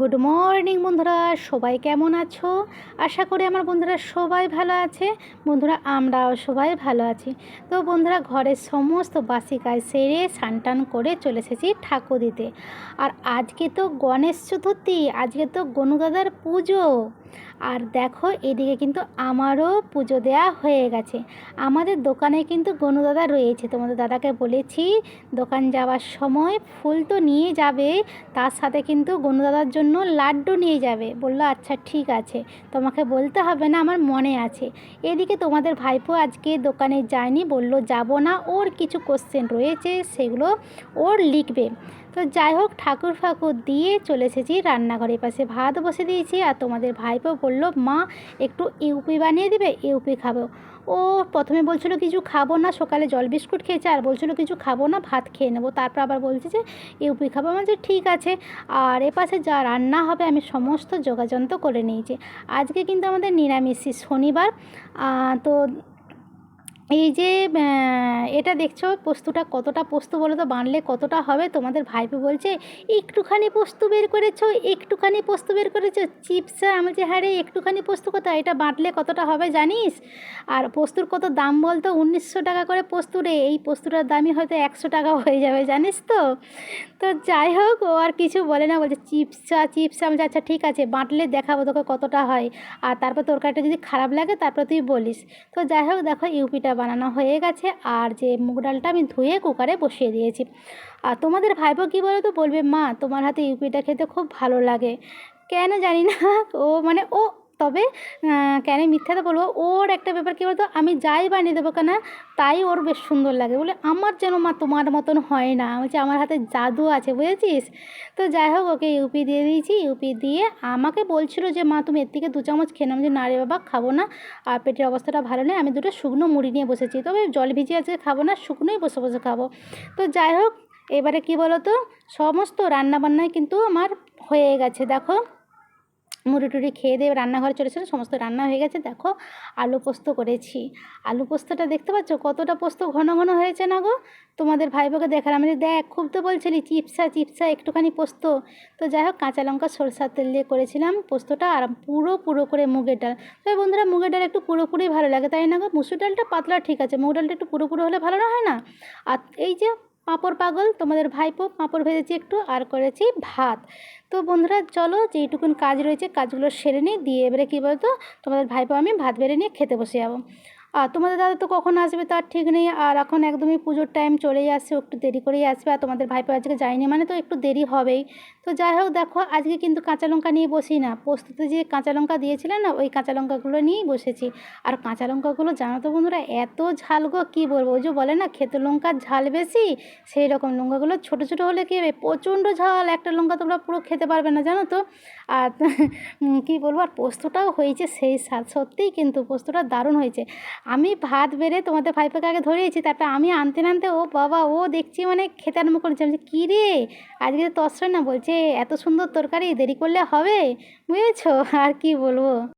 Good morning বন্ধুরা, সবাই কেমন আছো? আশা করি আমার বন্ধুরা সবাই ভালো আছে। বন্ধুরা আমরাও সবাই ভালো আছি। তো বন্ধুরা ঘরের সমস্ত বাসি কাজ সেরে স্নান করে চলে এসেছি ঠাকুর দিতে। আর আজকে তো গণেশ চতুর্থী, আজকে তো গনুদাদার পুজো। আর দেখো এদিকে কিন্তু আমারও পুজো দেওয়া হয়ে গেছে। আমাদের দোকানে কিন্তু গনুদাদা রয়েছে, তোমাদের দাদাকে বলেছি দোকান যাওয়ার সময় ফুল তো নিয়ে যাবে, তার সাথে কিন্তু গনুদাদার জন্য লাড্ডু নিয়ে যাবে। বললো আচ্ছা ঠিক আছে, তোমাকে বলতে হবে না, আমার মনে আছে। এদিকে তোমাদের ভাইপো আজকে দোকানে যায়নি, বলল যাব না, ওর কিছু কোশ্চেন রয়েছে সেগুলো ওর লিখবে। তো যাই হোক ঠাকুর ফাকুর দিয়ে চলে এসেছি রান্নাঘরের পাশে, ভাত বসে দিয়েছি। আর তোমাদের ভাইপো বলল মা একটু ইউপি বানিয়ে দিবে, ইউপি খাবো। ও প্রথমে বলছিল কিছু খাবো না, সকালে জল বিস্কুট খেয়েছে, আর বলছিল কিছু খাবো না, ভাত খেয়ে নেবো। তারপর আবার বলছে যে ইউপি খাবো। আমার যে ঠিক আছে। আর এপাশে যা রান্না হবে আমি সমস্ত যোগাযন্ত্র করে নিয়েছি। আজকে কিন্তু আমাদের নিরামিষই, শনিবার। তো এই যে এটা দেখছো পোস্তটা, কতটা পোস্ত বলো তো, বানলে কতটা হবে? তোমাদের ভাইপো বলছে একটুখানি পোস্ত বের করেছো, একটুখানি পোস্ত বের করেছো চিপসা। আমি যে হ্যাঁ রে, একটুখানি পোস্ত কোথায়, এটা বাটলে কতটা হবে জানিস? আর পোস্তর কত দাম বলতো? 1900 টাকা করে পোস্ত রে। এই পোস্তটার দামই হয়তো 100 টাকা হয়ে যাবে, জানিস তো। তো যাই হোক ও আর কিছু বলে না, বলছে চিপসা চিপসা। আমি আচ্ছা ঠিক আছে, বাটলে দেখাবো তোকে কতটা হয়। আর তারপর তরকারিটা যদি খারাপ লাগে তারপর তুই বলিস। তো যাই হোক দেখো ইউপিটা বানানো হয়ে গেছে। আর যে মুগ ডালটা আমি ধুয়ে কুকারে বসিয়ে দিয়েছি। আর তোমাদের ভাইপো কী বলো তো, বলবে মা তোমার হাতে ইউপিটা খেতে খুব ভালো লাগে। কেন জানি না, ও মানে ও, তবে কেন মিথ্যাটা বলবো, ওর একটা ব্যাপার কী বলতো, আমি যাই বানিয়ে দেবো কেন তাই ওর বেশ সুন্দর লাগে। বলে আমার যেন মা তোমার মতন হয় না, বলছে আমার হাতে জাদু আছে, বুঝেছিস। তো যাই হোক ওকে ইউপি দিয়ে দিয়েছি। ইউপি দিয়ে আমাকে বলছিল যে মা তুমি এর থেকে 2 চামচ খেয়ে নাও। আমি যে না রে বাবা খাবো না, আর পেটের অবস্থাটা ভালো নেই। আমি 2টো শুকনো মুড়ি নিয়ে বসেছি, তবে জল ভিজিয়ে আজকে খাবো না, শুকনোই বসে বসে খাবো। তো যাই হোক এবারে কি বলো তো, সমস্ত রান্নাবান্নায় কিন্তু আমার হয়ে গেছে। দেখো মুড়ি টুড়ি খেয়ে দিয়ে রান্নাঘরে চলেছিল, সমস্ত রান্না হয়ে গেছে। দেখো আলু পোস্ত করেছি। আলু পোস্তটা দেখতে পাচ্ছ কতটা পোস্ত ঘন ঘন হয়েছে না গো? তোমাদের ভাইপোকে দেখালাম যে দেখ, খুব তো বলছিলি চিপসা চিপসা একটুখানি পোস্ত। তো যাই হোক কাঁচা লঙ্কা সরষার তেল দিয়ে করেছিলাম পোস্তটা, আর পুরো পুরো করে মুগের ডাল। তবে বন্ধুরা মুগের ডাল একটু পুরোপুরি ভালো লাগে, তাই না গো? মুসুর ডালটা পাতলা ঠিক আছে, মুগ ডালটা একটু পুরো হলে ভালো না হয় না? আর এই যে পাঁপড় পাগল, তোমাদের ভাইপো পাঁপড় ভেজেছি একটু, আর করেছি ভাত। তো বন্ধুরা চলো যেইটুকুন কাজ রয়েছে কাজগুলো সেরে নিই, দিয়ে এবারে কী বলতো তোমাদের ভাইপো আমি ভাত বেড়ে নিয়ে খেতে বসে যাবো। আর তোমাদের দাদা তো কখন আসবে তার ঠিক নেই, আর এখন একদমই পুজোর টাইম চলেই আসছে, একটু দেরি করেই আসবে। আর তোমাদের ভাইপো আজকে যায়নি মানে তো একটু দেরি হবেই। তো যাই হোক দেখো আজকে কিন্তু কাঁচা লঙ্কা নিয়ে বসি না, পোস্ততে যে কাঁচা লঙ্কা দিয়েছিলেন না, ওই কাঁচা লঙ্কাগুলো নিয়েই বসেছি। আর কাঁচা লঙ্কাগুলো জানো তো বন্ধুরা এত ঝাল গো, কী বলবো। ওই যে বলে না খেতে লঙ্কার ঝাল বেশি, সেই রকম লঙ্কাগুলো ছোটো ছোটো হলে কী হবে, প্রচণ্ড ঝাল। একটা লঙ্কা তোমরা পুরো খেতে পারবে না, জানো তো। আর কী বলবো, আর পোস্তটাও হয়েছে সেই স্বাদ, সত্যিই কিন্তু পোস্তটা দারুণ হয়েছে। আমি ভাত বেড়ে তোমাদের ভাইপোকে আগে ধরিয়েছি, তারপর আমি আনতে আনতে ও বাবা ও দেখছি মানে খেতে আরম্ভ করেছে। আমি কী রে আজকে তো তসর না, বলছে এত সুন্দর তরকারি দেরি করলে হবে, বুঝেছো। আর কি বলবো।